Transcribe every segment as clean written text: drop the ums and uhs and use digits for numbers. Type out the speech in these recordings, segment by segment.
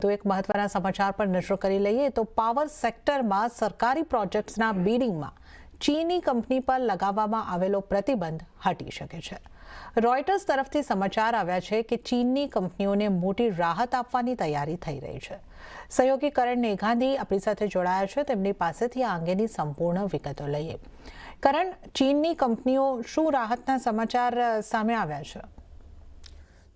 તો એક મહત્વના સમાચાર પર નજર કરી લઈએ તો પાવર સેક્ટરમાં સરકારી પ્રોજેક્ટ્સના બિડિંગમાં ચીની કંપની પર લગાવવામાં આવેલો પ્રતિબંધ હટી શકે છે। રોયટર્સ તરફથી સમાચાર આવ્યા છે કે ચીનની કંપનીઓને મોટી રાહત આપવાની તૈયારી થઈ રહી છે। સહયોગી કરણ નેઘાંધી આપણી સાથે જોડાયા છે, તેમની પાસેથી આ અંગેની સંપૂર્ણ વિગતો લઈએ। કરણ, ચીનની કંપનીઓ શું રાહતના સમાચાર સામે આવ્યા છે?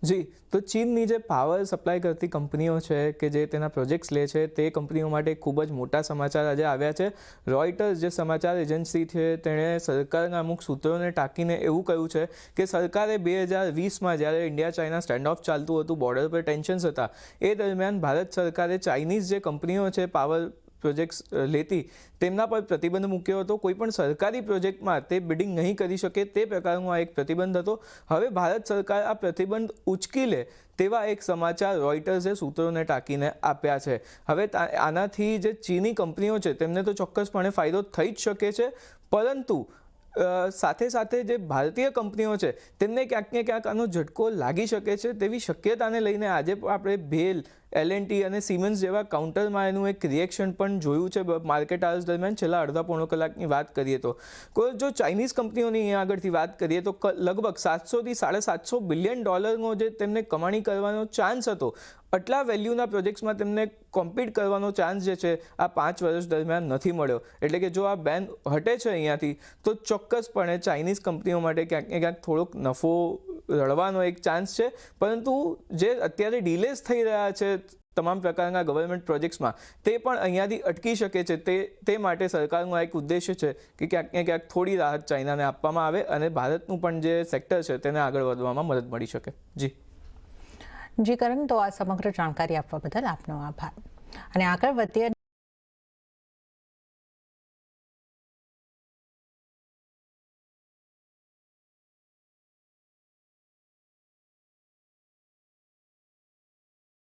જી, તો ચીનની જે પાવર સપ્લાય કરતી કંપનીઓ છે કે જે તેના પ્રોજેક્ટ્સ લે છે તે કંપનીઓ માટે ખૂબ જ મોટા સમાચાર આજે આવ્યા છે। રોયટર્સ જે સમાચાર એજન્સી છે તેણે સરકારના અમુક સૂત્રોને ટાંકીને એવું કહ્યું છે કે સરકારે 2020માં જ્યારે ઇન્ડિયા ચાઇના સ્ટેન્ડ ઓફ ચાલતું હતું, બોર્ડર પર ટેન્શન્સ હતા, એ દરમિયાન ભારત સરકારે ચાઇનીઝ જે કંપનીઓ છે પાવર પ્રોજેક્ટ્સ લેતી તેમના પર પ્રતિબંધ મૂક્યો હતો। કોઈ પણ સરકારી પ્રોજેક્ટમાં તે બિડિંગ નહીં કરી શકે તે પ્રકારનો આ એક પ્રતિબંધ હતો। હવે ભારત સરકાર આ પ્રતિબંધ ઉચકી લે તેવા એક સમાચાર રોયટર્સે સૂત્રોને ટાંકીને આપ્યા છે। હવે આનાથી જે ચીની કંપનીઓ છે તેમને તો ચોક્કસપણે ફાયદો થઈ જ શકે છે, પરંતુ સાથે સાથે જે ભારતીય કંપનીઓ છે તેમને ક્યાંક ને ક્યાંક આનો ઝટકો લાગી શકે છે તેવી શક્યતાને લઈને આજે આપણે બેલ, L&T અને સિમન્સ જેવા કાઉન્ટરમાં એનું એક રિએક્શન પણ જોયું છે માર્કેટ આવર્સ દરમિયાન। છેલ્લા અડધા પોણો કલાકની વાત કરીએ તો જો ચાઇનીઝ કંપનીઓની અહીંયા આગળથી વાત કરીએ તો લગભગ 700 થી $750 બિલિયન જે તેમને કમાણી કરવાનો ચાન્સ હતો, આટલા વેલ્યુના પ્રોજેક્ટ્સમાં તેમને કોમ્પીટ કરવાનો ચાન્સ જે છે આ 5 વર્ષ દરમિયાન નથી મળ્યો। એટલે કે જો આ બેન હટે છે અહીંયાથી તો ચોક્કસપણે ચાઇનીઝ કંપનીઓ માટે ક્યાંક ને ક્યાંક થોડોક નફો રળવાનો એક ચાન્સ છે, પરંતુ જે અત્યારે ડિલેઝ થઈ રહ્યા છે તમામ પ્રકારના ગવર્મેન્ટ પ્રોજેક્ટ્સમાં તે પણ અહીંયાથી અટકી શકે છે। તે માટે સરકારનો એક ઉદ્દેશ્ય છે કે ક્યાંક ને ક્યાંક થોડી રાહત ચાઇનાને આપવામાં આવે અને ભારતનું પણ જે સેક્ટર છે તેને આગળ વધવામાં મદદ મળી શકે। જી કરણ, તો આ સમગ્ર જાણકારી આપવા બદલ આપનો આભાર। અને આગળ વધીએ